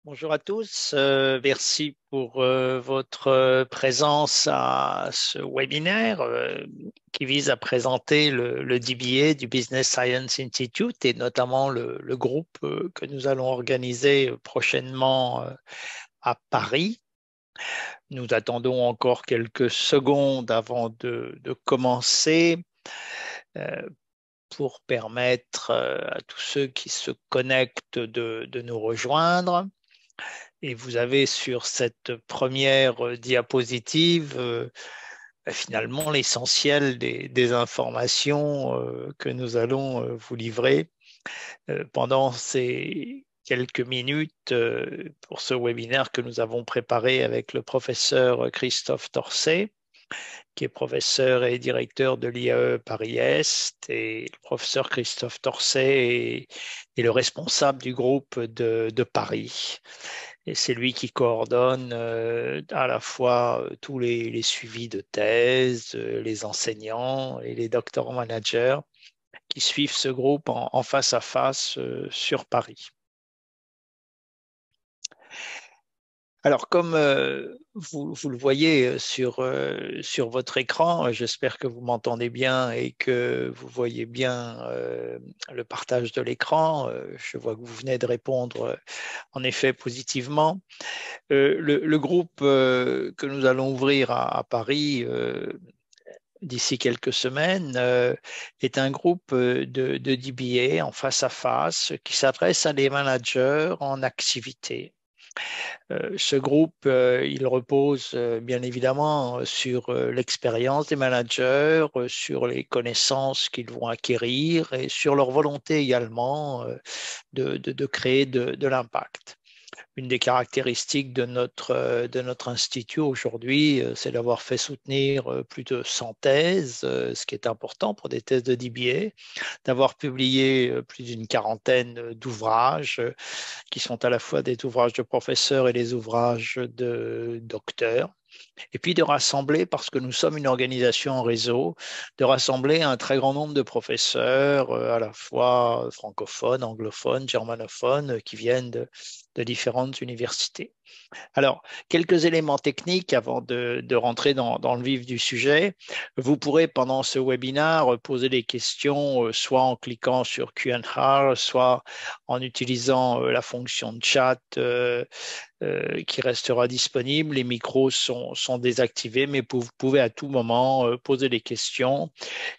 Bonjour à tous, merci pour votre présence à ce webinaire qui vise à présenter le DBA du Business Science Institute et notamment le groupe que nous allons organiser prochainement à Paris. Nous attendons encore quelques secondes avant de commencer euh, pour permettre à tous ceux qui se connectent de nous rejoindre. Et vous avez sur cette première diapositive finalement l'essentiel des informations que nous allons vous livrer pendant ces quelques minutes pour ce webinaire que nous avons préparé avec le professeur Christophe Torcet, qui est professeur et directeur de l'IAE Paris-Est. Et le professeur Christophe Torcet est le responsable du groupe de Paris. Et c'est lui qui coordonne à la fois tous les suivis de thèse, les enseignants et les doctorants managers qui suivent ce groupe en face à face sur Paris. Alors, comme vous le voyez sur votre écran, j'espère que vous m'entendez bien et que vous voyez bien le partage de l'écran. Je vois que vous venez de répondre en effet positivement. Le groupe que nous allons ouvrir à Paris d'ici quelques semaines est un groupe de DBA en face à face qui s'adresse à des managers en activité. Ce groupe, il repose bien évidemment sur l'expérience des managers, sur les connaissances qu'ils vont acquérir et sur leur volonté également de créer de l'impact. Une des caractéristiques de notre institut aujourd'hui, c'est d'avoir fait soutenir plus de 100 thèses, ce qui est important pour des thèses de DBA, d'avoir publié plus d'une quarantaine d'ouvrages qui sont à la fois des ouvrages de professeurs et des ouvrages de docteurs. Et puis de rassembler, parce que nous sommes une organisation en réseau, de rassembler un très grand nombre de professeurs, à la fois francophones, anglophones, germanophones, qui viennent de différentes universités. Alors, quelques éléments techniques avant de rentrer dans le vif du sujet. Vous pourrez, pendant ce webinaire, poser des questions, soit en cliquant sur Q&A, soit en utilisant la fonction de chat qui restera disponible. Les micros sont désactivés, mais vous pouvez à tout moment poser des questions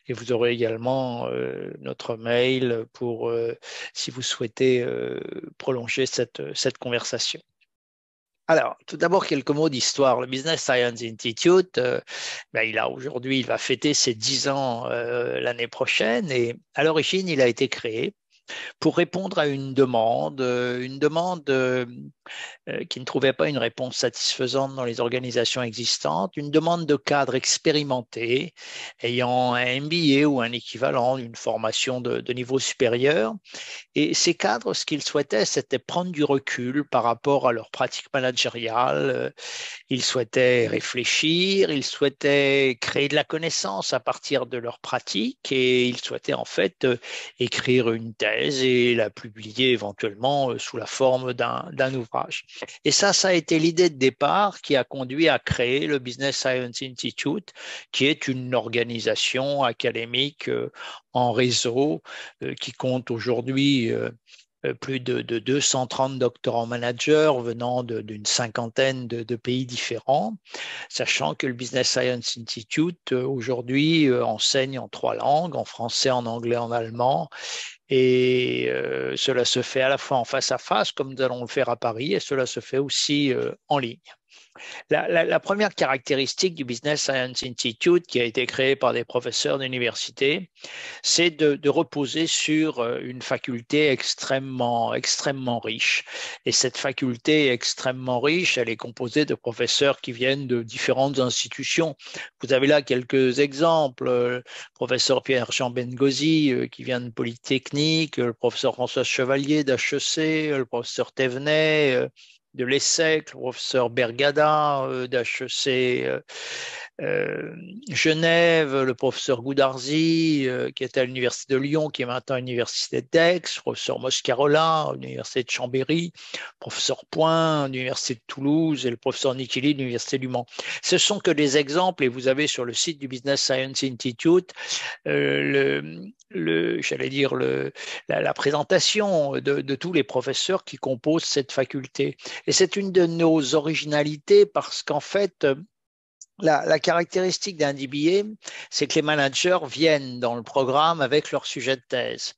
et vous aurez également notre mail pour si vous souhaitez prolonger cette conversation. Alors, tout d'abord, quelques mots d'histoire. Le Business Science Institute, il va fêter ses 10 ans l'année prochaine et à l'origine, il a été créé pour répondre à une demande qui ne trouvait pas une réponse satisfaisante dans les organisations existantes, une demande de cadres expérimentés ayant un MBA ou un équivalent, une formation de niveau supérieur. Et ces cadres, ce qu'ils souhaitaient, c'était prendre du recul par rapport à leur pratique managériale. Ils souhaitaient réfléchir, ils souhaitaient créer de la connaissance à partir de leur pratique et ils souhaitaient en fait écrire une thèse et la publier éventuellement sous la forme d'un ouvrage. Et ça a été l'idée de départ qui a conduit à créer le Business Science Institute, qui est une organisation académique en réseau qui compte aujourd'hui plus de 230 doctorants managers venant d'une cinquantaine de pays différents, sachant que le Business Science Institute aujourd'hui enseigne en 3 langues, en français, en anglais, en allemand, et cela se fait à la fois en face à face, comme nous allons le faire à Paris, et cela se fait aussi en ligne. La première caractéristique du Business Science Institute, qui a été créé par des professeurs d'université, c'est de reposer sur une faculté extrêmement riche. Et cette faculté extrêmement riche, elle est composée de professeurs qui viennent de différentes institutions. Vous avez là quelques exemples. Le professeur Pierre-Jean Bengozi, qui vient de Polytechnique, le professeur François Chevalier d'HEC, le professeur Thévenet, de l'ESSEC, le professeur Bergada d'HEC Genève, le professeur Goudarzi qui était à l'Université de Lyon, qui est maintenant à l'Université d'Aix, le professeur Moscarola à l'Université de Chambéry, le professeur Point à l'Université de Toulouse et le professeur Nikili de l'Université du Mans. Ce sont que des exemples et vous avez sur le site du Business Science Institute j'allais dire la présentation de tous les professeurs qui composent cette faculté. Et c'est une de nos originalités parce qu'en fait, la caractéristique d'un DBA, c'est que les managers viennent dans le programme avec leur sujet de thèse.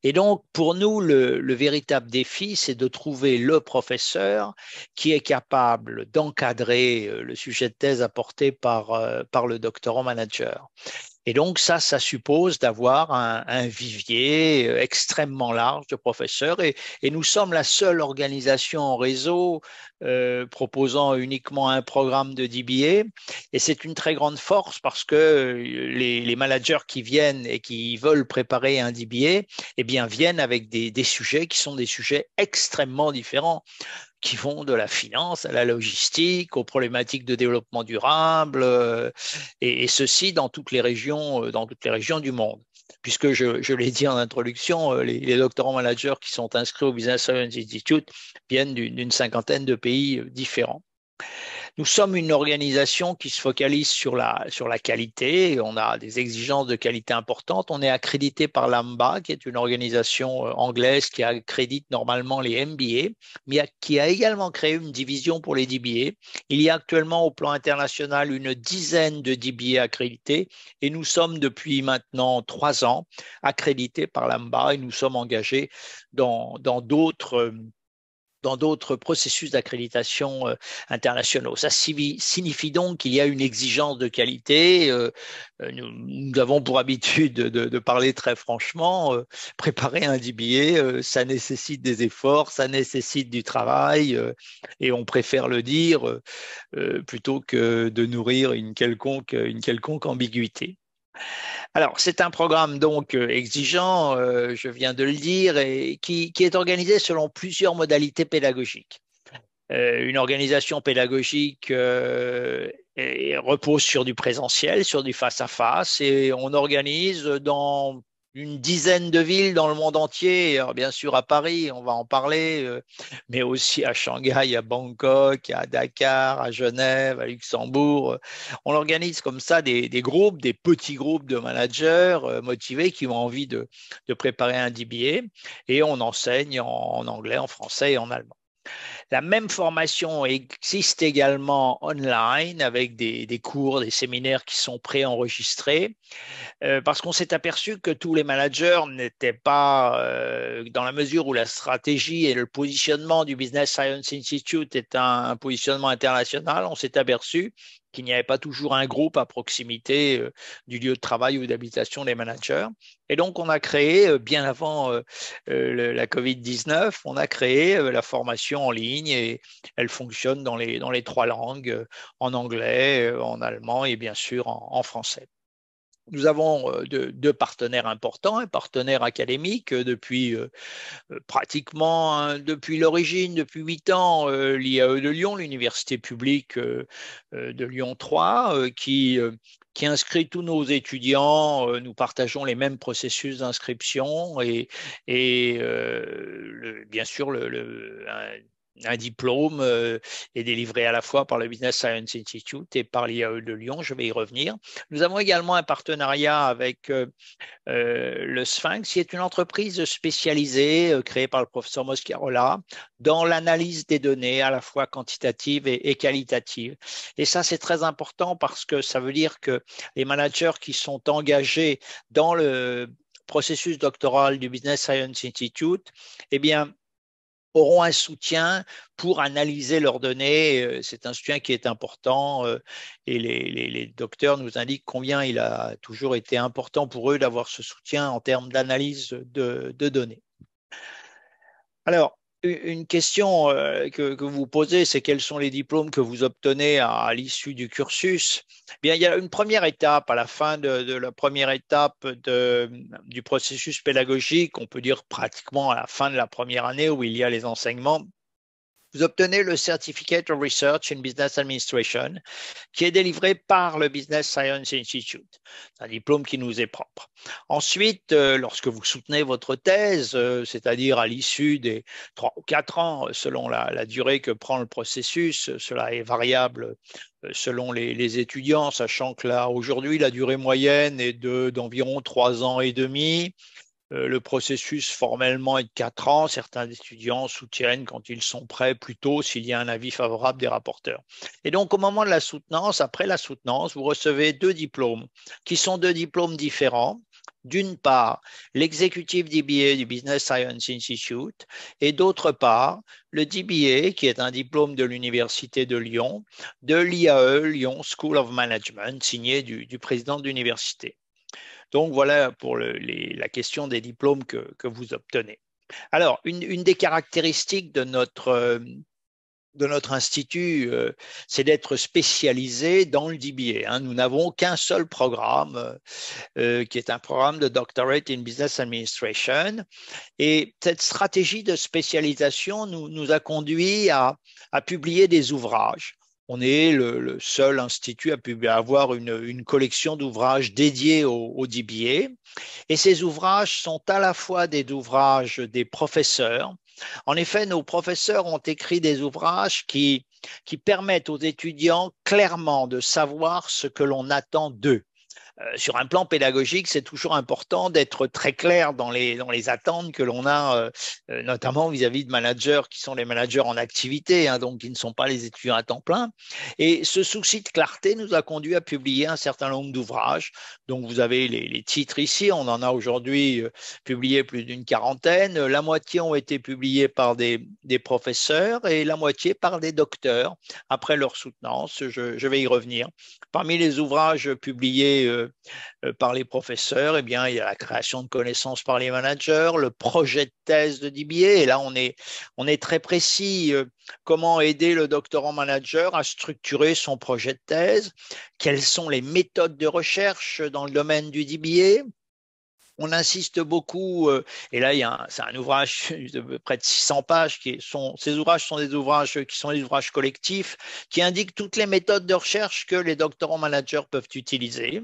Et donc, pour nous, le véritable défi, c'est de trouver le professeur qui est capable d'encadrer le sujet de thèse apporté par le doctorant manager. Et donc, ça suppose d'avoir un vivier extrêmement large de professeurs. Et nous sommes la seule organisation en réseau proposant uniquement un programme de DBA. Et c'est une très grande force parce que les managers qui viennent et qui veulent préparer un DBA, eh bien, viennent avec des sujets qui sont des sujets extrêmement différents, qui vont de la finance à la logistique, aux problématiques de développement durable, et ceci dans toutes les régions du monde. Puisque je l'ai dit en introduction, les doctorants managers qui sont inscrits au Business Science Institute viennent d'une cinquantaine de pays différents. Nous sommes une organisation qui se focalise sur la qualité. On a des exigences de qualité importantes. On est accrédité par l'AMBA, qui est une organisation anglaise qui accrédite normalement les MBA, mais qui a également créé une division pour les DBA. Il y a actuellement au plan international une dizaine de DBA accrédités et nous sommes depuis maintenant 3 ans accrédités par l'AMBA et nous sommes engagés dans d'autres processus d'accréditation internationaux. Ça signifie donc qu'il y a une exigence de qualité. Nous avons pour habitude de parler très franchement. Préparer un DBA, ça nécessite des efforts, ça nécessite du travail, et on préfère le dire plutôt que de nourrir une quelconque ambiguïté. Alors, c'est un programme donc exigeant, je viens de le dire, et qui est organisé selon plusieurs modalités pédagogiques. Une organisation pédagogique repose sur du présentiel, sur du face-à-face, et on organise dans une dizaine de villes dans le monde entier. Alors, bien sûr, à Paris, on va en parler, mais aussi à Shanghai, à Bangkok, à Dakar, à Genève, à Luxembourg. On organise comme ça des groupes, des petits groupes de managers motivés qui ont envie de préparer un DBA, et on enseigne en anglais, en français et en allemand. La même formation existe également online avec des cours, des séminaires qui sont préenregistrés, parce qu'on s'est aperçu que tous les managers n'étaient pas, dans la mesure où la stratégie et le positionnement du Business Science Institute est un positionnement international, on s'est aperçu qu'il n'y avait pas toujours un groupe à proximité du lieu de travail ou d'habitation des managers. Et donc, on a créé, bien avant la COVID-19, on a créé la formation en ligne et elle fonctionne dans les 3 langues, en anglais, en allemand et bien sûr en français. Nous avons deux partenaires importants, un partenaire académique depuis pratiquement depuis l'origine, depuis 8 ans, l'IAE de Lyon, l'université publique de Lyon 3, qui inscrit tous nos étudiants. Nous partageons les mêmes processus d'inscription et bien sûr un diplôme est délivré à la fois par le Business Science Institute et par l'IAE de Lyon. Je vais y revenir. Nous avons également un partenariat avec le Sphinx, qui est une entreprise spécialisée créée par le professeur Moscarola dans l'analyse des données à la fois quantitatives et qualitatives. Et ça, c'est très important parce que ça veut dire que les managers qui sont engagés dans le processus doctoral du Business Science Institute, eh bien, auront un soutien pour analyser leurs données. C'est un soutien qui est important et les docteurs nous indiquent combien il a toujours été important pour eux d'avoir ce soutien en termes d'analyse de données. Alors, une question que vous posez, c'est quels sont les diplômes que vous obtenez à l'issue du cursus? Bien, il y a une première étape, à la fin de la première étape du processus pédagogique, on peut dire pratiquement à la fin de la première année où il y a les enseignements. vous obtenez le Certificate of Research in Business Administration qui est délivré par le Business Science Institute. C'est un diplôme qui nous est propre. Ensuite, lorsque vous soutenez votre thèse, c'est-à-dire à l'issue des 3 ou 4 ans, selon la durée que prend le processus, cela est variable selon les étudiants, sachant que là, aujourd'hui, la durée moyenne est d'environ 3 ans et demi. Le processus formellement est de 4 ans. Certains étudiants soutiennent quand ils sont prêts plus tôt s'il y a un avis favorable des rapporteurs. Et donc au moment de la soutenance, après la soutenance, vous recevez 2 diplômes qui sont 2 diplômes différents. D'une part, l'executive DBA du Business Science Institute et d'autre part, le DBA qui est un diplôme de l'Université de Lyon, de l'IAE Lyon School of Management, signé du président de l'université. Donc voilà pour la question des diplômes que vous obtenez. Alors, une des caractéristiques de notre institut, c'est d'être spécialisé dans le DBA. Nous n'avons qu'un seul programme, qui est un programme de Doctorate in Business Administration. Et cette stratégie de spécialisation nous a conduit à publier des ouvrages. On est le seul institut à avoir une collection d'ouvrages dédiés au DBA. Et ces ouvrages sont à la fois des ouvrages des professeurs. En effet, nos professeurs ont écrit des ouvrages qui permettent aux étudiants clairement de savoir ce que l'on attend d'eux. Sur un plan pédagogique, c'est toujours important d'être très clair dans les attentes que l'on a, notamment vis-à-vis de managers qui sont les managers en activité, donc qui ne sont pas les étudiants à temps plein. Et ce souci de clarté nous a conduit à publier un certain nombre d'ouvrages. Donc vous avez les titres ici, on en a aujourd'hui publié plus d'une quarantaine. La moitié ont été publiés par des professeurs et la moitié par des docteurs après leur soutenance. Je vais y revenir. Parmi les ouvrages publiés par les professeurs, eh bien, il y a la création de connaissances par les managers, le projet de thèse de DBA, et là on est très précis, comment aider le doctorant manager à structurer son projet de thèse, quelles sont les méthodes de recherche dans le domaine du DBA. On insiste beaucoup, et là c'est un ouvrage de près de 600 pages, ces ouvrages sont des ouvrages qui sont des ouvrages collectifs, qui indiquent toutes les méthodes de recherche que les doctorants managers peuvent utiliser.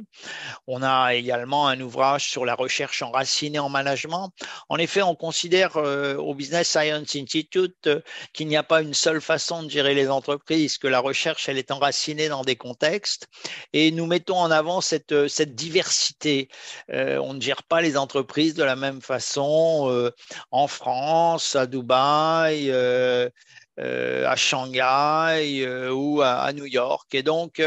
On a également un ouvrage sur la recherche enracinée en management. En effet, on considère au Business Science Institute qu'il n'y a pas une seule façon de gérer les entreprises, que la recherche, elle est enracinée dans des contextes, et nous mettons en avant cette diversité. On ne gère pas les entreprises de la même façon en France, à Dubaï, à Shanghai ou à New York. Et donc,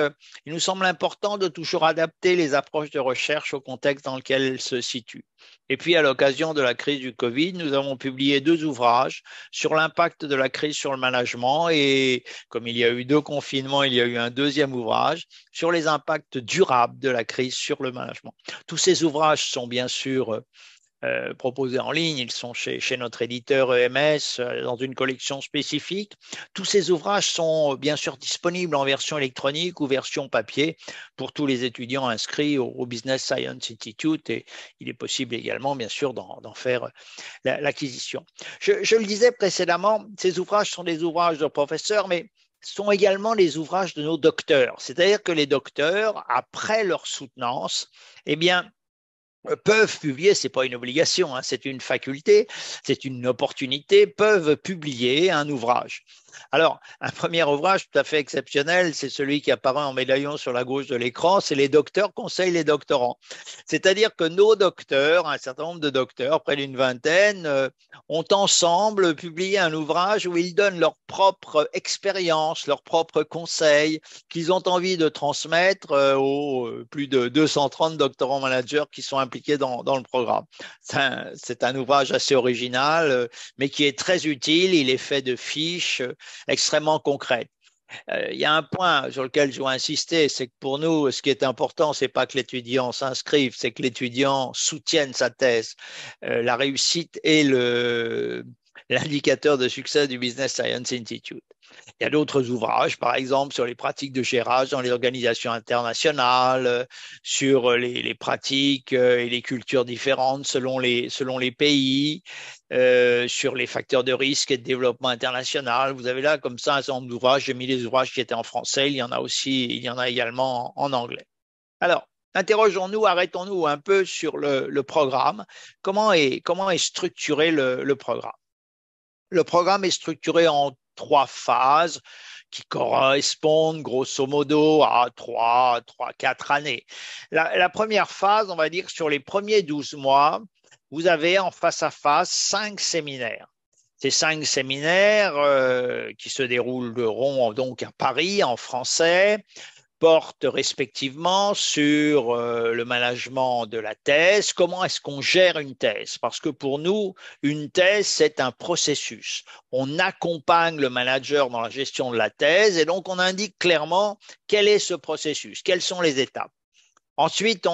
il nous semble important de toujours adapter les approches de recherche au contexte dans lequel elles se situent. Et puis, à l'occasion de la crise du Covid, nous avons publié 2 ouvrages sur l'impact de la crise sur le management. Et comme il y a eu 2 confinements, il y a eu un 2e ouvrage sur les impacts durables de la crise sur le management. Tous ces ouvrages sont bien sûr proposés en ligne, ils sont chez notre éditeur EMS dans une collection spécifique. Tous ces ouvrages sont bien sûr disponibles en version électronique ou version papier pour tous les étudiants inscrits au Business Science Institute, et il est possible également bien sûr d'en faire l'acquisition. Je le disais précédemment, ces ouvrages sont des ouvrages de professeurs, mais sont également les ouvrages de nos docteurs. C'est-à-dire que les docteurs, après leur soutenance, eh bien, peuvent publier, c'est pas une obligation, c'est une faculté, c'est une opportunité, peuvent publier un ouvrage. Alors, un premier ouvrage tout à fait exceptionnel, c'est celui qui apparaît en médaillon sur la gauche de l'écran, c'est les docteurs conseillent les doctorants. C'est-à-dire que nos docteurs, un certain nombre de docteurs, près d'une vingtaine, ont ensemble publié un ouvrage où ils donnent leur propre expérience, leurs propres conseils qu'ils ont envie de transmettre aux plus de 230 doctorants managers qui sont impliqués dans le programme. C'est un ouvrage assez original, mais qui est très utile. Il est fait de fiches extrêmement concrètes. Il y a un point sur lequel je dois insister, c'est que pour nous, ce qui est important, c'est pas que l'étudiant s'inscrive, c'est que l'étudiant soutienne sa thèse. La réussite et l'indicateur de succès du Business Science Institute. Il y a d'autres ouvrages, par exemple, sur les pratiques de gérage dans les organisations internationales, sur les pratiques et les cultures différentes selon les pays, sur les facteurs de risque et de développement international. Vous avez là comme ça un certain nombre d'ouvrages. J'ai mis les ouvrages qui étaient en français. Il y en a également en anglais. Alors, interrogeons-nous, arrêtons-nous un peu sur le programme. Comment est structuré le programme? Le programme est structuré en 3 phases qui correspondent grosso modo à 4 années. La première phase, on va dire sur les premiers 12 mois, vous avez en face à face 5 séminaires. Ces 5 séminaires qui se dérouleront donc à Paris en français, portent respectivement sur le management de la thèse, comment est-ce qu'on gère une thèse. Parce que pour nous, une thèse, c'est un processus. On accompagne le manager dans la gestion de la thèse et donc on indique clairement quel est ce processus, quelles sont les étapes. Ensuite,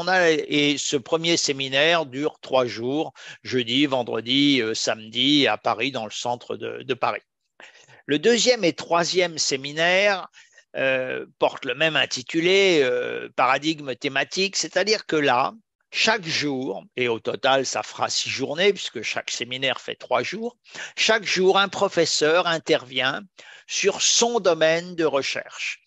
et ce premier séminaire dure 3 jours, jeudi, vendredi, samedi, à Paris, dans le centre de Paris. Le deuxième et troisième séminaire porte le même intitulé, paradigme thématique, c'est-à-dire que là, chaque jour, et au total ça fera 6 journées puisque chaque séminaire fait 3 jours, chaque jour un professeur intervient sur son domaine de recherche.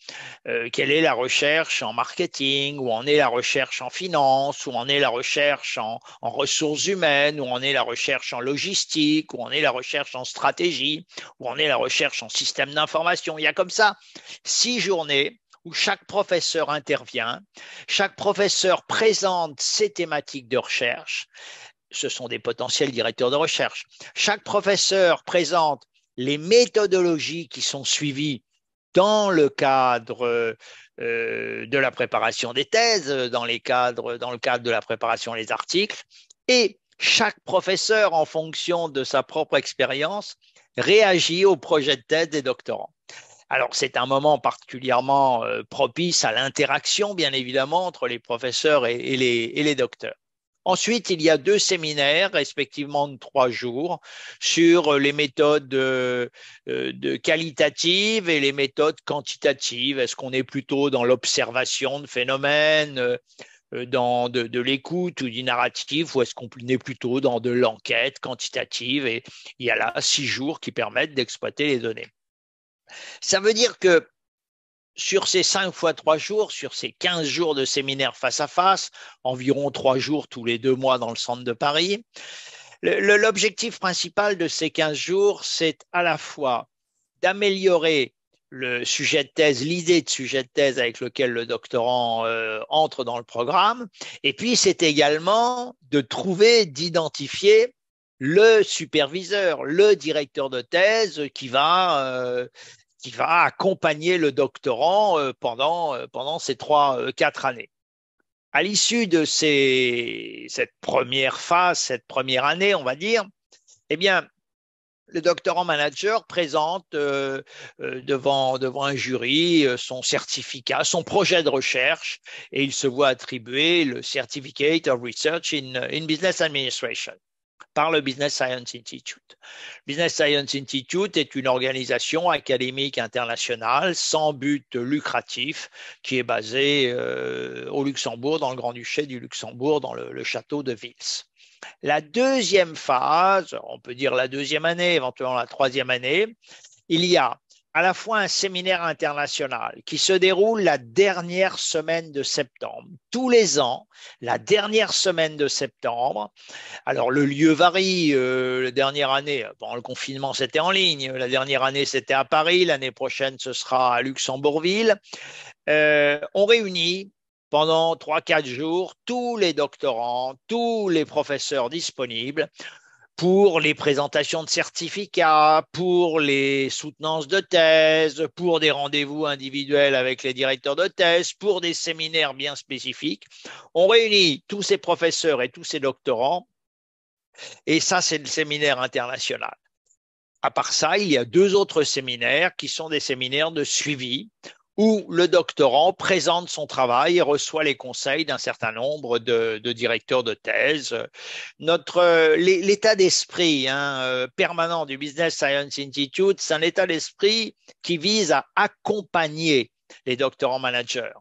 Quelle est la recherche en marketing, où en est la recherche en finance, où en est la recherche en ressources humaines, où en est la recherche en logistique, où en est la recherche en stratégie, où en est la recherche en système d'information. Il y a comme ça 6 journées où chaque professeur intervient, chaque professeur présente ses thématiques de recherche. Ce sont des potentiels directeurs de recherche. Chaque professeur présente les méthodologies qui sont suivies dans le cadre de la préparation des thèses, dans le cadre de la préparation des articles, et chaque professeur, en fonction de sa propre expérience, réagit au projet de thèse des doctorants. Alors, c'est un moment particulièrement propice à l'interaction, bien évidemment, entre les professeurs et les docteurs. Ensuite, il y a 2 séminaires, respectivement de 3 jours, sur les méthodes qualitatives et les méthodes quantitatives. Est-ce qu'on est plutôt dans l'observation de phénomènes, dans de l'écoute ou du narratif, ou est-ce qu'on est plutôt dans de l'enquête quantitative? Et il y a là 6 jours qui permettent d'exploiter les données. Ça veut dire que sur ces 5 fois 3 jours, sur ces 15 jours de séminaire face à face, environ 3 jours tous les 2 mois dans le centre de Paris, l'objectif principal de ces 15 jours, c'est à la fois d'améliorer le sujet de thèse, l'idée de sujet de thèse avec lequel le doctorant entre dans le programme, et puis c'est également de trouver, d'identifier le superviseur, le directeur de thèse qui va accompagner le doctorant pendant ces 4 années. À l'issue de cette première phase, cette première année, on va dire, eh bien, le doctorant manager présente devant un jury son certificat, son projet de recherche, et il se voit attribuer le Certificate of Research in Business Administration par le Business Science Institute. Business Science Institute est une organisation académique internationale sans but lucratif qui est basée au Luxembourg, dans le Grand-Duché du Luxembourg, dans le château de Vils. La deuxième phase, on peut dire la deuxième année, éventuellement la troisième année, il y a à la fois un séminaire international qui se déroule la dernière semaine de septembre. Tous les ans, la dernière semaine de septembre. Alors, le lieu varie. La dernière année, pendant le confinement, c'était en ligne. La dernière année, c'était à Paris. L'année prochaine, ce sera à Luxembourgville. On réunit pendant 3-4 jours tous les doctorants, tous les professeurs disponibles pour les présentations de certificats, pour les soutenances de thèse, pour des rendez-vous individuels avec les directeurs de thèse, pour des séminaires bien spécifiques. On réunit tous ces professeurs et tous ces doctorants, et ça, c'est le séminaire international. À part ça, il y a 2 autres séminaires qui sont des séminaires de suivi où le doctorant présente son travail et reçoit les conseils d'un certain nombre de directeurs de thèse. L'état d'esprit permanent du Business Science Institute, c'est un état d'esprit qui vise à accompagner les doctorants managers.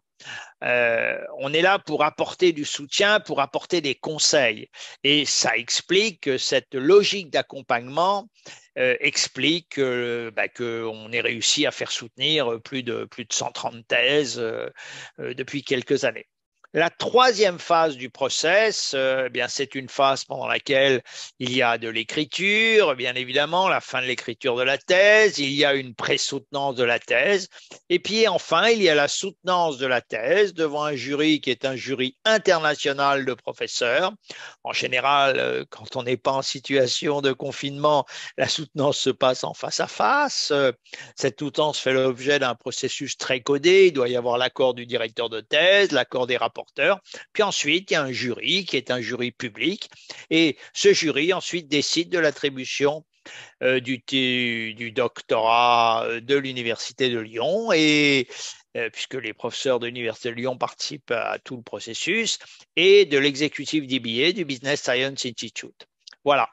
On est là pour apporter du soutien, pour apporter des conseils. Et ça explique que cette logique d'accompagnement explique qu'on ait réussi à faire soutenir plus de 130 thèses depuis quelques années. La troisième phase du process, bien, c'est une phase pendant laquelle il y a de l'écriture, bien évidemment, la fin de l'écriture de la thèse, il y a une pré-soutenance de la thèse, et puis enfin, il y a la soutenance de la thèse devant un jury qui est un jury international de professeurs. En général, quand on n'est pas en situation de confinement, la soutenance se passe en face à face. Cette soutenance fait l'objet d'un processus très codé. Il doit y avoir l'accord du directeur de thèse, l'accord des rapporteurs. Puis ensuite, il y a un jury qui est un jury public. Et ce jury ensuite décide de l'attribution du doctorat de l'Université de Lyon et puisque les professeurs de l'Université de Lyon participent à tout le processus, et de l'exécutif DBA du Business Science Institute. Voilà.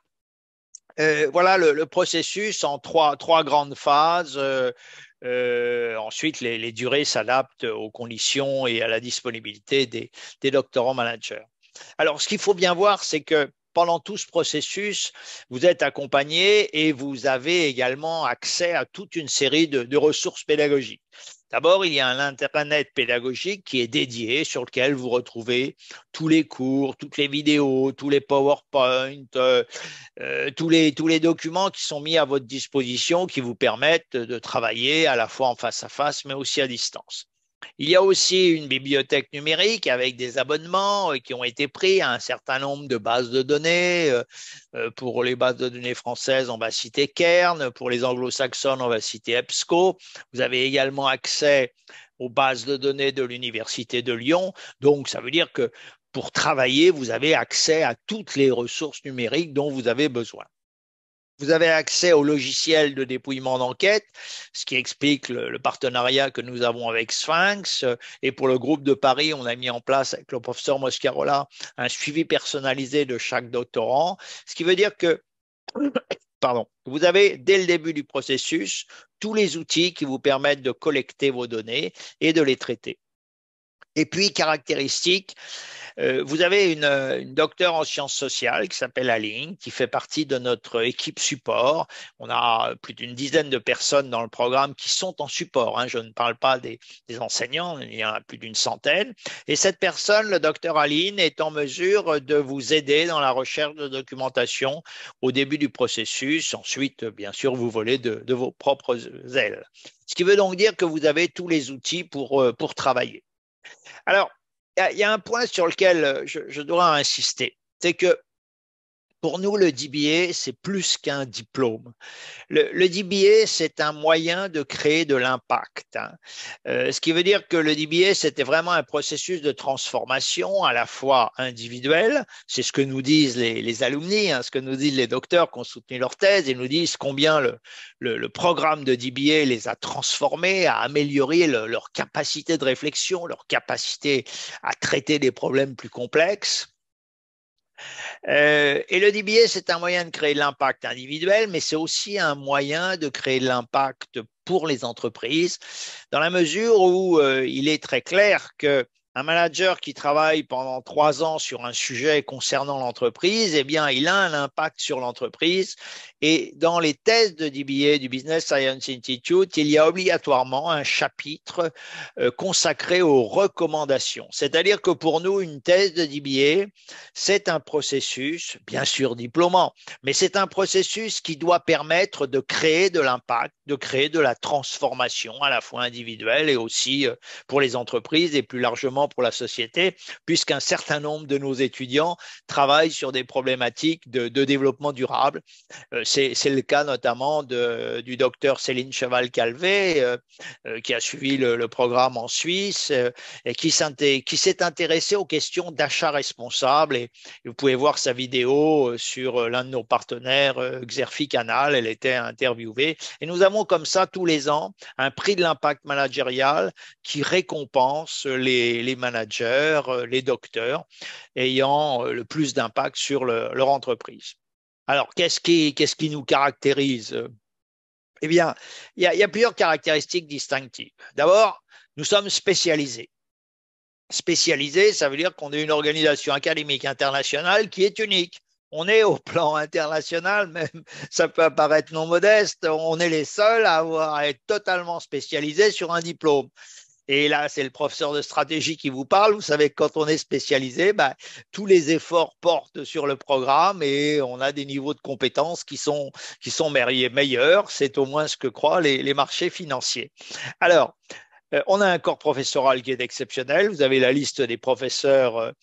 Voilà le processus en trois grandes phases. Ensuite, les durées s'adaptent aux conditions et à la disponibilité des doctorants managers. Alors, ce qu'il faut bien voir, c'est que pendant tout ce processus, vous êtes accompagné et vous avez également accès à toute une série de ressources pédagogiques. D'abord, il y a un internet pédagogique qui est dédié, sur lequel vous retrouvez tous les cours, toutes les vidéos, tous les PowerPoint, tous les documents qui sont mis à votre disposition, qui vous permettent de travailler à la fois en face à face, mais aussi à distance. Il y a aussi une bibliothèque numérique avec des abonnements qui ont été pris à un certain nombre de bases de données. Pour les bases de données françaises, on va citer Cairn. Pour les anglo-saxonnes, on va citer EBSCO. Vous avez également accès aux bases de données de l'Université de Lyon. Donc, ça veut dire que pour travailler, vous avez accès à toutes les ressources numériques dont vous avez besoin. Vous avez accès au logiciel de dépouillement d'enquête, ce qui explique le partenariat que nous avons avec Sphinx. Et pour le groupe de Paris, on a mis en place avec le professeur Moscarola un suivi personnalisé de chaque doctorant, ce qui veut dire que vous avez dès le début du processus tous les outils qui vous permettent de collecter vos données et de les traiter. Et puis, caractéristique, vous avez une docteure en sciences sociales qui s'appelle Aline, qui fait partie de notre équipe support. On a plus d'une dizaine de personnes dans le programme qui sont en support. Je ne parle pas des enseignants, il y en a plus d'une centaine. Et cette personne, le docteur Aline, est en mesure de vous aider dans la recherche de documentation au début du processus. Ensuite, bien sûr, vous volez de vos propres ailes. Ce qui veut donc dire que vous avez tous les outils pour travailler. Alors, il y a un point sur lequel je dois insister, c'est que pour nous, le DBA, c'est plus qu'un diplôme. Le DBA, c'est un moyen de créer de l'impact. Ce qui veut dire que le DBA, c'était vraiment un processus de transformation à la fois individuel, c'est ce que nous disent les alumni, ce que nous disent les docteurs qui ont soutenu leur thèse, ils nous disent combien le programme de DBA les a transformés, a amélioré leur capacité de réflexion, leur capacité à traiter des problèmes plus complexes. Et le DBA, c'est un moyen de créer de l'impact individuel, mais c'est aussi un moyen de créer de l'impact pour les entreprises, dans la mesure où il est très clair que un manager qui travaille pendant 3 ans sur un sujet concernant l'entreprise, eh bien, il a un impact sur l'entreprise. Et dans les thèses de DBA du Business Science Institute, il y a obligatoirement un chapitre consacré aux recommandations. C'est-à-dire que pour nous, une thèse de DBA, c'est un processus, bien sûr diplômant, mais c'est un processus qui doit permettre de créer de l'impact, de créer de la transformation à la fois individuelle et aussi pour les entreprises et plus largement pertinent pour la société, puisqu'un certain nombre de nos étudiants travaillent sur des problématiques de développement durable. C'est le cas notamment du docteur Céline Cheval-Calvé, qui a suivi le programme en Suisse et qui s'est intéressé aux questions d'achat responsable. Et vous pouvez voir sa vidéo sur l'un de nos partenaires, Xerfi Canal. Elle était interviewée. Et nous avons comme ça tous les ans un prix de l'impact managérial qui récompense les managers, les docteurs ayant le plus d'impact sur leur entreprise. Alors, qu'est-ce qui nous caractérise? Eh bien, il y a plusieurs caractéristiques distinctives. D'abord, nous sommes spécialisés. Spécialisé, ça veut dire qu'on est une organisation académique internationale qui est unique. On est au plan international, même ça peut apparaître non modeste, on est les seuls à être totalement spécialisés sur un diplôme. Et là, c'est le professeur de stratégie qui vous parle. Vous savez que quand on est spécialisé, tous les efforts portent sur le programme et on a des niveaux de compétences qui sont meilleurs. C'est au moins ce que croient les marchés financiers. Alors, on a un corps professoral qui est exceptionnel. Vous avez la liste des professeurs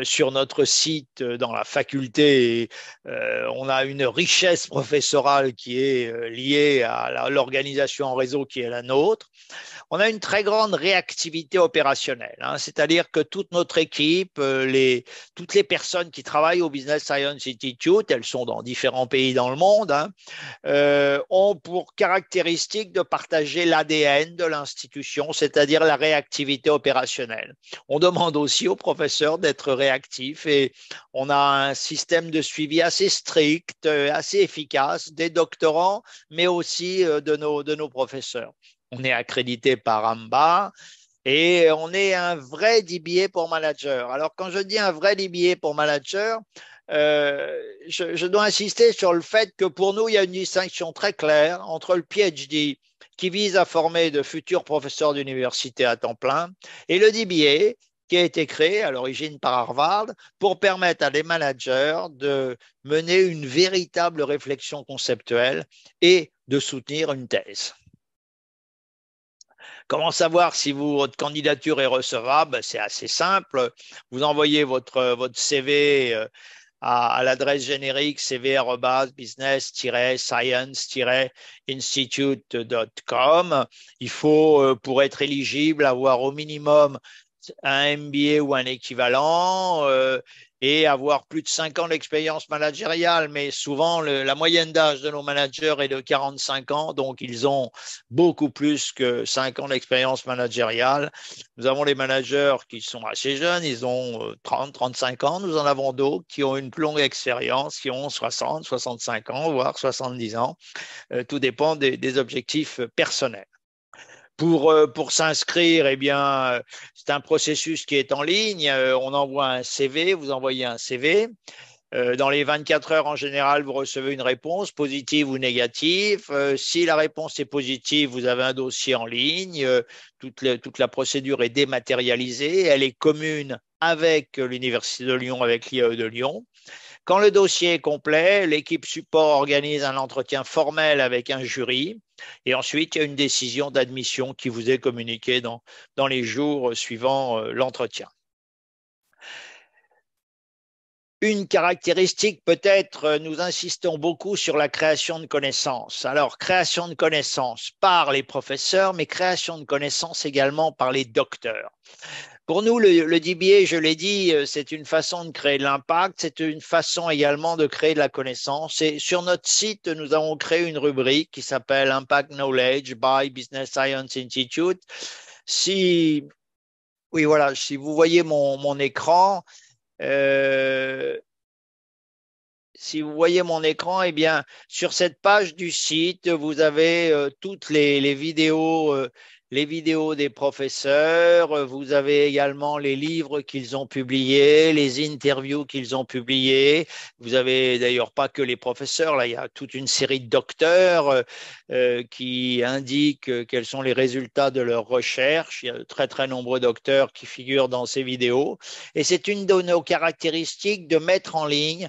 sur notre site dans la faculté. Et, on a une richesse professorale qui est liée à l'organisation en réseau qui est la nôtre. On a une très grande réactivité opérationnelle, hein, c'est-à-dire que toute notre équipe, toutes les personnes qui travaillent au Business Science Institute, elles sont dans différents pays dans le monde, hein, ont pour caractéristique de partager l'ADN de l'institution, c'est-à-dire la réactivité opérationnelle. On demande aussi aux professeurs d'être réactifs et on a un système de suivi assez strict, assez efficace des doctorants, mais aussi de nos professeurs. On est accrédité par AMBA et on est un vrai DBA pour manager. Alors, quand je dis un vrai DBA pour manager, je dois insister sur le fait que pour nous, il y a une distinction très claire entre le PhD qui vise à former de futurs professeurs d'université à temps plein et le DBA qui a été créé à l'origine par Harvard pour permettre à des managers de mener une véritable réflexion conceptuelle et de soutenir une thèse. Comment savoir si votre candidature est recevable? C'est assez simple. Vous envoyez votre CV à l'adresse générique cv@business-science-institute.com. Il faut, pour être éligible, avoir au minimum un MBA ou un équivalent et avoir plus de 5 ans d'expérience managériale. Mais souvent, la moyenne d'âge de nos managers est de 45 ans, donc ils ont beaucoup plus que 5 ans d'expérience managériale. Nous avons les managers qui sont assez jeunes, ils ont 30, 35 ans. Nous en avons d'autres qui ont une plus longue expérience, qui ont 60, 65 ans, voire 70 ans. Tout dépend des objectifs personnels. Pour s'inscrire, eh bien, c'est un processus qui est en ligne. On envoie un CV, vous envoyez un CV. Dans les 24 heures, en général, vous recevez une réponse, positive ou négative. Si la réponse est positive, vous avez un dossier en ligne. Toute la procédure est dématérialisée. Elle est commune avec l'Université de Lyon, avec l'IAE de Lyon. Quand le dossier est complet, l'équipe support organise un entretien formel avec un jury et ensuite il y a une décision d'admission qui vous est communiquée dans les jours suivant l'entretien. Une caractéristique peut-être, nous insistons beaucoup sur la création de connaissances. Alors, création de connaissances par les professeurs, mais création de connaissances également par les docteurs. Pour nous, le DBA, je l'ai dit, c'est une façon de créer de l'impact, c'est une façon également de créer de la connaissance. Et sur notre site, nous avons créé une rubrique qui s'appelle Impact Knowledge by Business Science Institute. Si vous voyez mon écran, si vous voyez mon écran, eh bien, sur cette page du site, vous avez toutes les vidéos des professeurs. Vous avez également les livres qu'ils ont publiés, les interviews qu'ils ont publiées. Vous avez d'ailleurs pas que les professeurs. Là, il y a toute une série de docteurs qui indiquent quels sont les résultats de leurs recherches. Il y a de très, très nombreux docteurs qui figurent dans ces vidéos. Et c'est une de nos caractéristiques de mettre en ligne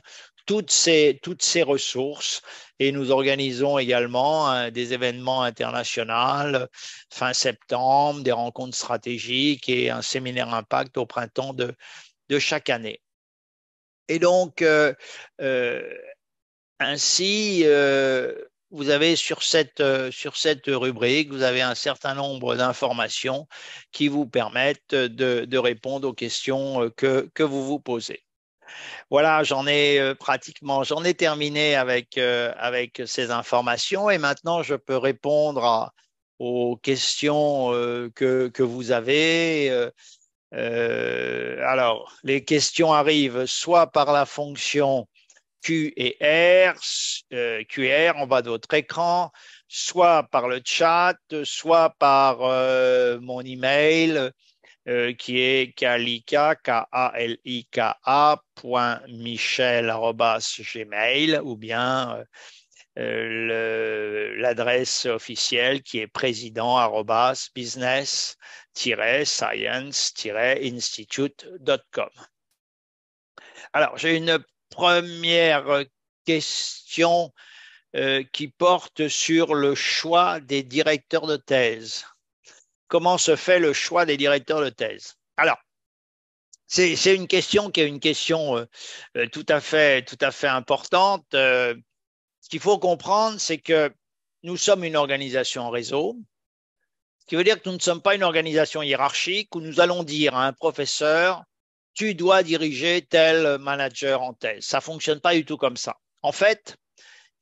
toutes ces ressources et nous organisons également des événements internationaux fin septembre, des rencontres stratégiques et un séminaire impact au printemps de chaque année. Et donc, ainsi, vous avez sur cette rubrique, vous avez un certain nombre d'informations qui vous permettent de répondre aux questions que vous vous posez. Voilà, j'en ai terminé avec ces informations et maintenant je peux répondre aux questions que vous avez. Alors, les questions arrivent soit par la fonction Q et R, QR en bas de votre écran, soit par le chat, soit par mon email qui est kalika, Kalika, .michel@gmail ou bien l'adresse officielle qui est président@business-science-institute.com. Alors, j'ai une première question qui porte sur le choix des directeurs de thèse. Comment se fait le choix des directeurs de thèse? Alors, c'est une question qui est une question tout à fait importante. Ce qu'il faut comprendre, c'est que nous sommes une organisation en réseau, ce qui veut dire que nous ne sommes pas une organisation hiérarchique où nous allons dire à un professeur, tu dois diriger tel manager en thèse. Ça ne fonctionne pas du tout comme ça. En fait,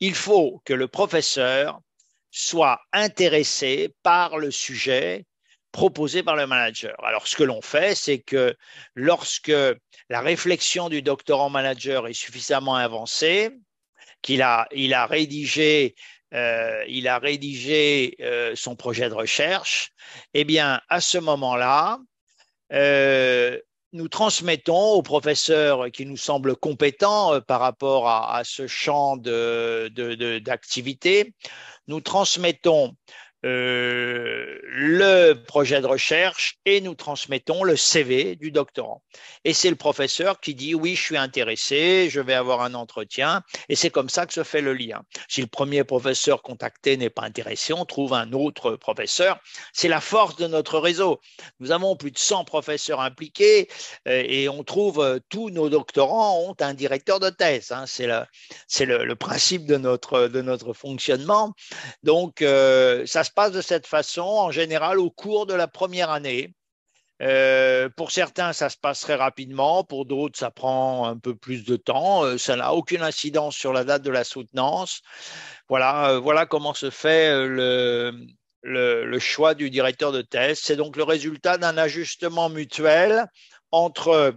il faut que le professeur soit intéressé par le sujet proposé par le manager. Alors, ce que l'on fait, c'est que lorsque la réflexion du doctorant manager est suffisamment avancée, qu'il a rédigé son projet de recherche, eh bien, à ce moment-là, nous transmettons au professeur qui nous semble compétent par rapport à ce champ d'activité, nous transmettons le projet de recherche et nous transmettons le CV du doctorant. Et c'est le professeur qui dit oui, je suis intéressé, je vais avoir un entretien et c'est comme ça que se fait le lien. Si le premier professeur contacté n'est pas intéressé, on trouve un autre professeur. C'est la force de notre réseau. Nous avons plus de 100 professeurs impliqués et on trouve tous nos doctorants ont un directeur de thèse. Hein. C'est le principe de notre fonctionnement. Donc, ça se passe de cette façon, en général, au cours de la première année. Pour certains, ça se passe très rapidement. Pour d'autres, ça prend un peu plus de temps. Ça n'a aucune incidence sur la date de la soutenance. Voilà comment se fait le choix du directeur de thèse. C'est donc le résultat d'un ajustement mutuel entre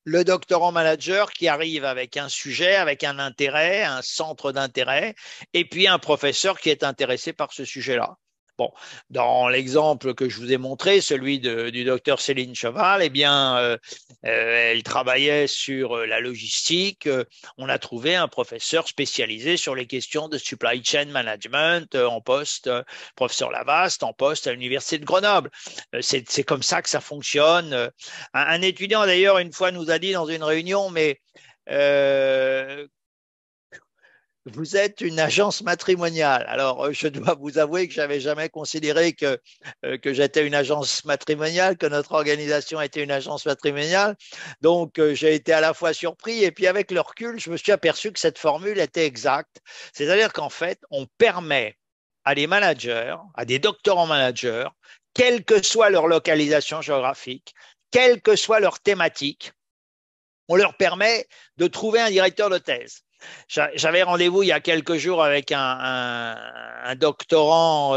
le doctorant manager qui arrive avec un sujet, avec un intérêt, un centre d'intérêt, et puis un professeur qui est intéressé par ce sujet-là. Bon, dans l'exemple que je vous ai montré, celui du docteur Céline Cheval, eh bien, elle travaillait sur la logistique. On a trouvé un professeur spécialisé sur les questions de supply chain management en poste, professeur Lavaste, en poste à l'université de Grenoble. C'est comme ça que ça fonctionne. Un étudiant, d'ailleurs, une fois nous a dit dans une réunion, mais vous êtes une agence matrimoniale. Alors, je dois vous avouer que j'avais jamais considéré que j'étais une agence matrimoniale, que notre organisation était une agence matrimoniale. Donc, j'ai été à la fois surpris et puis avec le recul, je me suis aperçu que cette formule était exacte. C'est-à-dire qu'en fait, on permet à des managers, à des doctorants managers, quelle que soit leur localisation géographique, quelle que soit leur thématique, on leur permet de trouver un directeur de thèse. J'avais rendez-vous il y a quelques jours avec un doctorant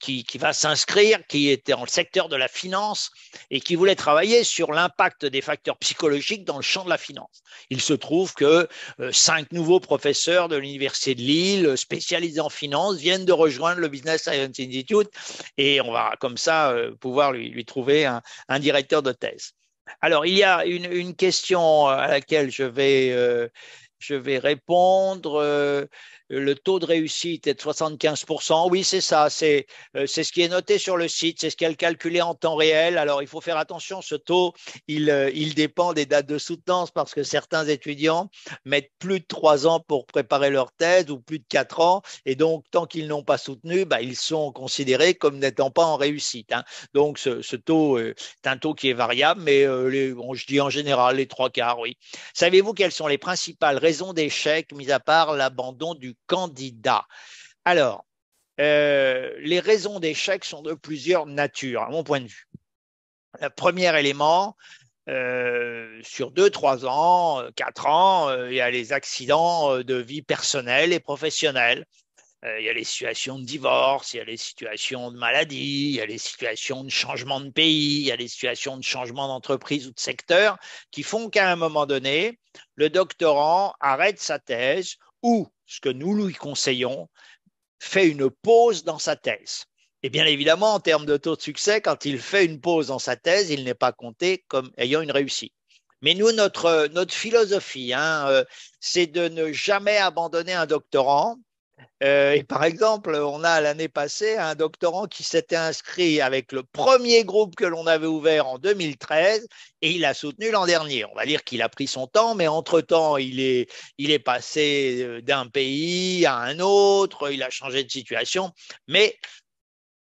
qui va s'inscrire, qui était dans le secteur de la finance et qui voulait travailler sur l'impact des facteurs psychologiques dans le champ de la finance. Il se trouve que 5 nouveaux professeurs de l'Université de Lille, spécialisés en finance, viennent de rejoindre le Business Science Institute et on va comme ça pouvoir lui trouver un directeur de thèse. Alors, il y a une question à laquelle je Je vais répondre. Le taux de réussite est de 75%. Oui, c'est ça. C'est ce qui est noté sur le site. C'est ce qu'elle calculé en temps réel. Alors, il faut faire attention. Ce taux, il dépend des dates de soutenance parce que certains étudiants mettent plus de 3 ans pour préparer leur thèse ou plus de 4 ans. Et donc, tant qu'ils n'ont pas soutenu, bah, ils sont considérés comme n'étant pas en réussite. Hein. Donc, ce taux est un taux qui est variable, mais je dis en général les 3/4, oui. Savez-vous quelles sont les principales raisons d'échec, mis à part l'abandon du candidat? Alors, les raisons d'échec sont de plusieurs natures, à mon point de vue. Le premier élément, sur 2, 3 ans, 4 ans, il y a les accidents de vie personnelle et professionnelle. Il y a les situations de divorce, il y a les situations de maladie, il y a les situations de changement de pays, il y a les situations de changement d'entreprise ou de secteur qui font qu'à un moment donné, le doctorant arrête sa thèse ou, ce que nous lui conseillons, fait une pause dans sa thèse. Et bien évidemment, en termes de taux de succès, quand il fait une pause dans sa thèse, il n'est pas compté comme ayant une réussite. Mais nous, notre philosophie, c'est de ne jamais abandonner un doctorant. Et par exemple, on a l'année passée un doctorant qui s'était inscrit avec le premier groupe que l'on avait ouvert en 2013 et il a soutenu l'an dernier. On va dire qu'il a pris son temps, mais entre-temps, il est passé d'un pays à un autre, il a changé de situation. Mais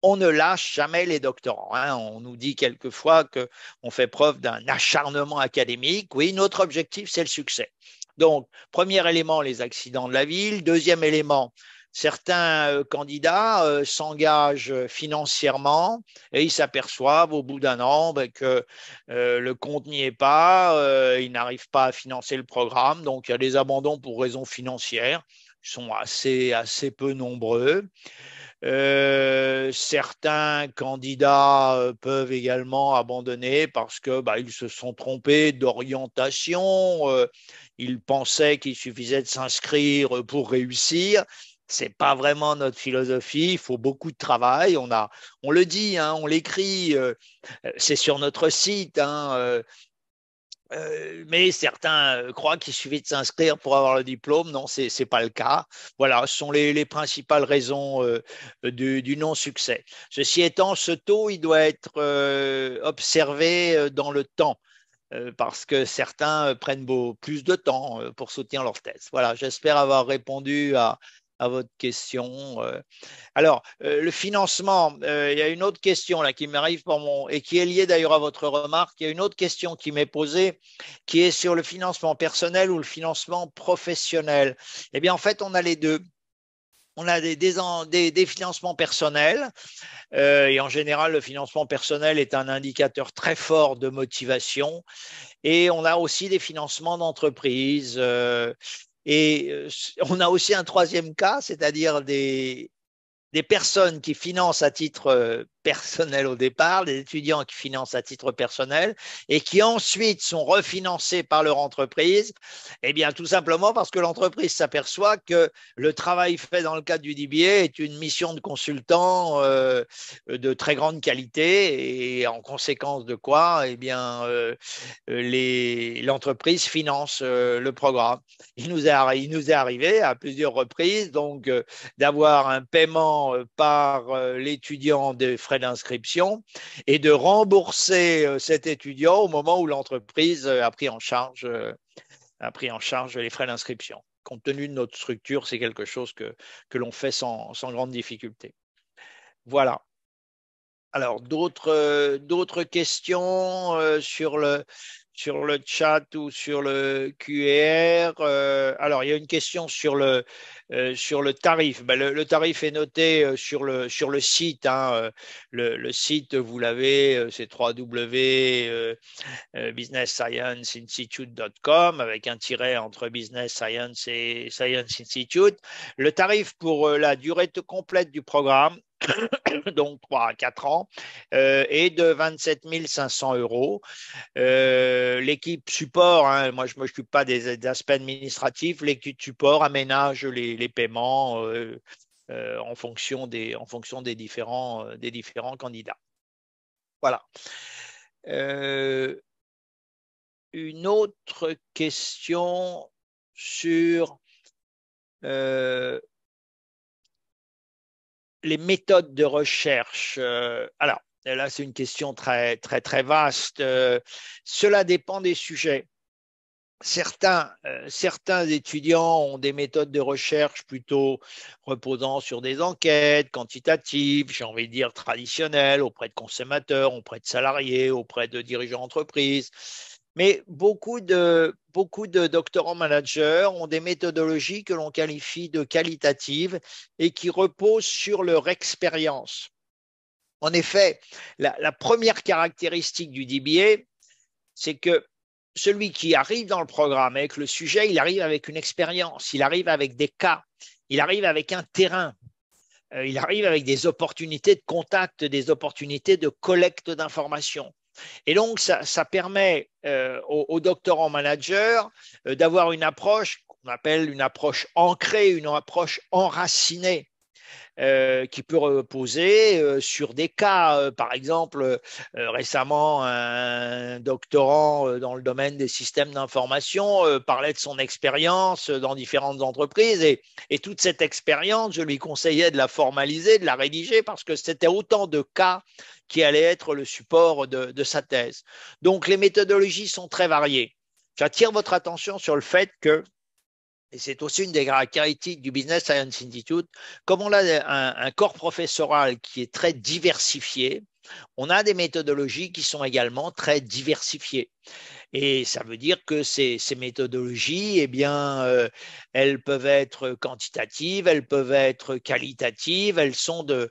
on ne lâche jamais les doctorants. Hein. On nous dit quelquefois qu'on fait preuve d'un acharnement académique. Oui, notre objectif, c'est le succès. Donc, premier élément, les accidents de la ville. Deuxième élément, certains candidats s'engagent financièrement et ils s'aperçoivent au bout d'un an que le compte n'y est pas, ils n'arrivent pas à financer le programme. Donc, il y a des abandons pour raisons financières. Ils sont assez peu nombreux. Certains candidats peuvent également abandonner parce que ils se sont trompés d'orientation. Ils pensaient qu'il suffisait de s'inscrire pour réussir. C'est pas vraiment notre philosophie. Il faut beaucoup de travail. On le dit, hein, on l'écrit. C'est sur notre site. Hein, mais certains croient qu'il suffit de s'inscrire pour avoir le diplôme. Non, ce n'est pas le cas. Voilà, ce sont les principales raisons du non-succès. Ceci étant, ce taux, il doit être observé dans le temps. Parce que certains prennent plus de temps pour soutenir leur thèse. Voilà, j'espère avoir répondu à votre question. Alors, le financement, il y a une autre question là qui m'arrive et qui est liée d'ailleurs à votre remarque. Il y a une autre question qui m'est posée qui est sur le financement personnel ou le financement professionnel. Eh bien, en fait, on a les deux. On a des financements personnels et en général, le financement personnel est un indicateur très fort de motivation et on a aussi des financements d'entreprise et on a aussi un troisième cas, c'est-à-dire des personnes qui financent à titre personnel au départ, des étudiants qui financent à titre personnel et qui ensuite sont refinancés par leur entreprise, eh bien tout simplement parce que l'entreprise s'aperçoit que le travail fait dans le cadre du DBA est une mission de consultant de très grande qualité et en conséquence de quoi, eh bien l'entreprise finance le programme. Il nous est arrivé à plusieurs reprises donc d'avoir un paiement par l'étudiant des frais d'inscription et de rembourser cet étudiant au moment où l'entreprise a pris en charge les frais d'inscription. Compte tenu de notre structure, c'est quelque chose que l'on fait sans grande difficulté. Voilà. Alors, d'autres questions sur le chat ou sur le QR. Alors, il y a une question sur le tarif. Le tarif est noté sur le site. Hein, le site, vous l'avez, c'est www.businessscienceinstitute.com avec un tiret entre Business Science et Science Institute. Le tarif pour la durée complète du programme, donc 3 à 4 ans, est de 27 500 euros. L'équipe support, hein, moi je ne m'occupe pas des aspects administratifs, l'équipe support aménage les paiements en fonction des différents candidats. Voilà. Une autre question sur les méthodes de recherche. Alors, là, c'est une question très, très, très vaste. Cela dépend des sujets. Certains étudiants ont des méthodes de recherche plutôt reposant sur des enquêtes quantitatives, j'ai envie de dire traditionnelles, auprès de consommateurs, auprès de salariés, auprès de dirigeants d'entreprise. Mais beaucoup de doctorants managers ont des méthodologies que l'on qualifie de qualitatives et qui reposent sur leur expérience. En effet, la première caractéristique du DBA, c'est que celui qui arrive dans le programme avec le sujet, il arrive avec une expérience, il arrive avec des cas, il arrive avec un terrain, il arrive avec des opportunités de contact, des opportunités de collecte d'informations. Et donc, ça permet aux doctorants managers d'avoir une approche qu'on appelle une approche ancrée, une approche enracinée. Qui peut reposer sur des cas. Par exemple, récemment, un doctorant dans le domaine des systèmes d'information parlait de son expérience dans différentes entreprises et toute cette expérience, je lui conseillais de la formaliser, de la rédiger parce que c'était autant de cas qui allaient être le support de sa thèse. Donc, les méthodologies sont très variées. J'attire votre attention sur le fait que et c'est aussi une des caractéristiques du Business Science Institute, comme on a un corps professoral qui est très diversifié, on a des méthodologies qui sont également très diversifiées. Et ça veut dire que ces méthodologies, eh bien, elles peuvent être quantitatives, elles peuvent être qualitatives, elles sont de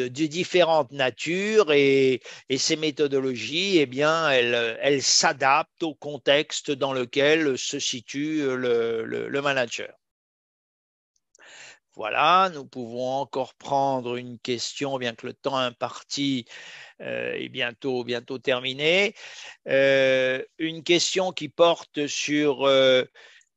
différentes natures et ces méthodologies, eh bien, elles s'adaptent au contexte dans lequel se situe le manager. Voilà, nous pouvons encore prendre une question, bien que le temps imparti est bientôt terminé. Une question qui porte sur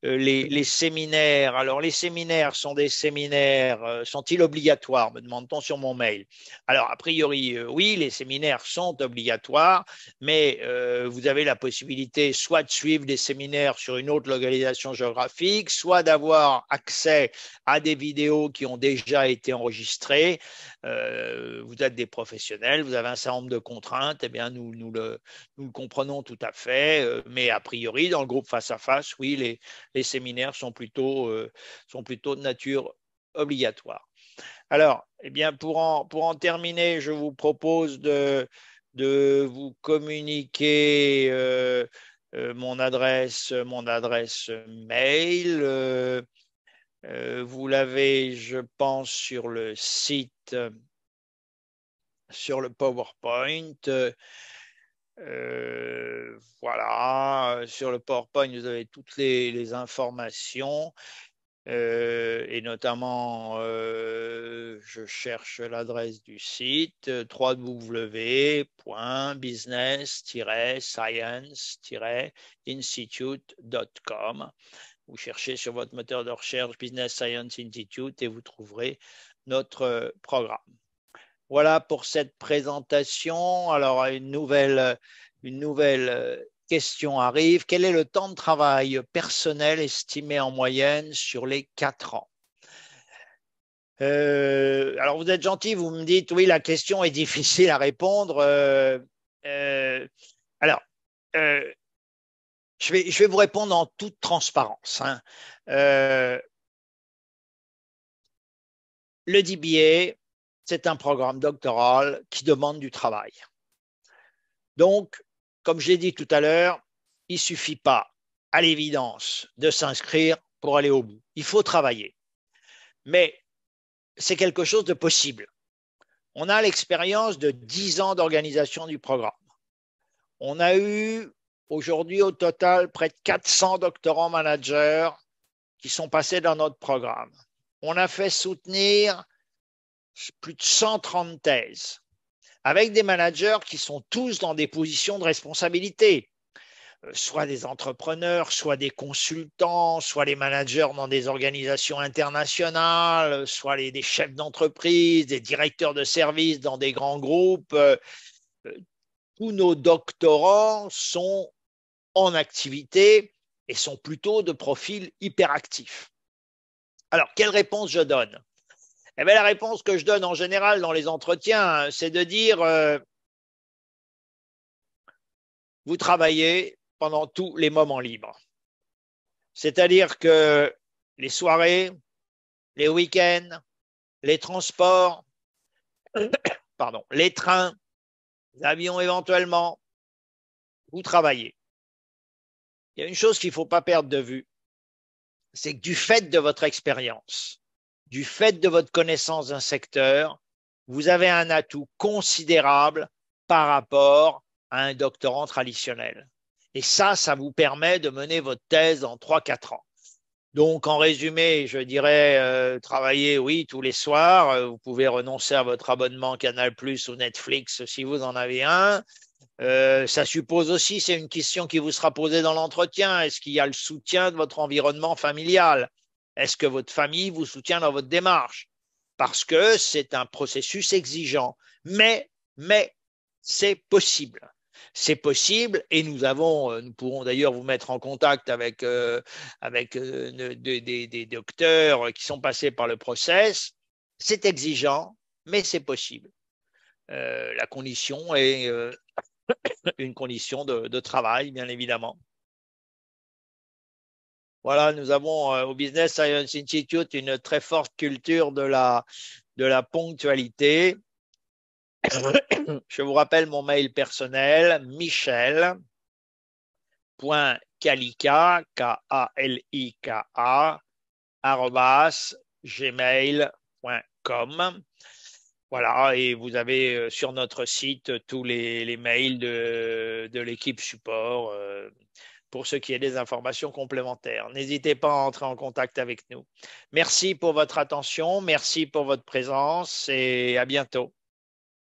les séminaires. Alors, les séminaires sont des séminaires, sont-ils obligatoires, me demande-t-on sur mon mail. Alors, a priori, oui, les séminaires sont obligatoires, mais vous avez la possibilité soit de suivre des séminaires sur une autre localisation géographique, soit d'avoir accès à des vidéos qui ont déjà été enregistrées. Vous êtes des professionnels, vous avez un certain nombre de contraintes, eh bien, nous le comprenons tout à fait, mais a priori, dans le groupe face à face, oui, les séminaires sont plutôt de nature obligatoire. Alors, eh bien, pour en terminer, je vous propose de vous communiquer mon adresse mail. Vous l'avez, je pense, sur le site, sur le PowerPoint. Voilà, sur le PowerPoint, vous avez toutes les informations et notamment, je cherche l'adresse du site www.business-science-institute.com. Vous cherchez sur votre moteur de recherche Business Science Institute et vous trouverez notre programme. Voilà pour cette présentation. Alors, une nouvelle question arrive. Quel est le temps de travail personnel estimé en moyenne sur les 4 ans? Alors, vous êtes gentil, vous me dites, oui, la question est difficile à répondre. Alors, je vais vous répondre en toute transparence. Le DBA, c'est un programme doctoral qui demande du travail. Donc, comme je l'ai dit tout à l'heure, il ne suffit pas, à l'évidence, de s'inscrire pour aller au bout. Il faut travailler. Mais c'est quelque chose de possible. On a l'expérience de 10 ans d'organisation du programme. On a eu aujourd'hui au total près de 400 doctorants managers qui sont passés dans notre programme. On a fait soutenir plus de 130 thèses avec des managers qui sont tous dans des positions de responsabilité, soit des entrepreneurs, soit des consultants, soit les managers dans des organisations internationales, soit des chefs d'entreprise, des directeurs de services dans des grands groupes. Tous nos doctorants sont en activité et sont plutôt de profil hyperactif. Alors, quelle réponse je donne? Eh bien, la réponse que je donne en général dans les entretiens, c'est de dire vous travaillez pendant tous les moments libres. C'est-à-dire que les soirées, les week-ends, les transports, pardon, les trains, les avions éventuellement, vous travaillez. Il y a une chose qu'il ne faut pas perdre de vue, c'est que du fait de votre expérience, du fait de votre connaissance d'un secteur, vous avez un atout considérable par rapport à un doctorant traditionnel. Et ça vous permet de mener votre thèse en 3-4 ans. Donc, en résumé, je dirais travailler, oui, tous les soirs. Vous pouvez renoncer à votre abonnement Canal+ ou Netflix si vous en avez un. Ça suppose aussi, c'est une question qui vous sera posée dans l'entretien, est-ce qu'il y a le soutien de votre environnement familial? Est-ce que votre famille vous soutient dans votre démarche? Parce que c'est un processus exigeant. Mais c'est possible. C'est possible et nous pourrons d'ailleurs vous mettre en contact avec des docteurs qui sont passés par le process. C'est exigeant, mais c'est possible. La condition est une condition de travail, bien évidemment. Voilà, nous avons au Business Science Institute une très forte culture de la ponctualité. Je vous rappelle mon mail personnel, michel.kalika, Kalika, @gmail.com. Voilà, et vous avez sur notre site tous les mails de l'équipe support pour ce qui est des informations complémentaires. N'hésitez pas à entrer en contact avec nous. Merci pour votre attention, merci pour votre présence et à bientôt.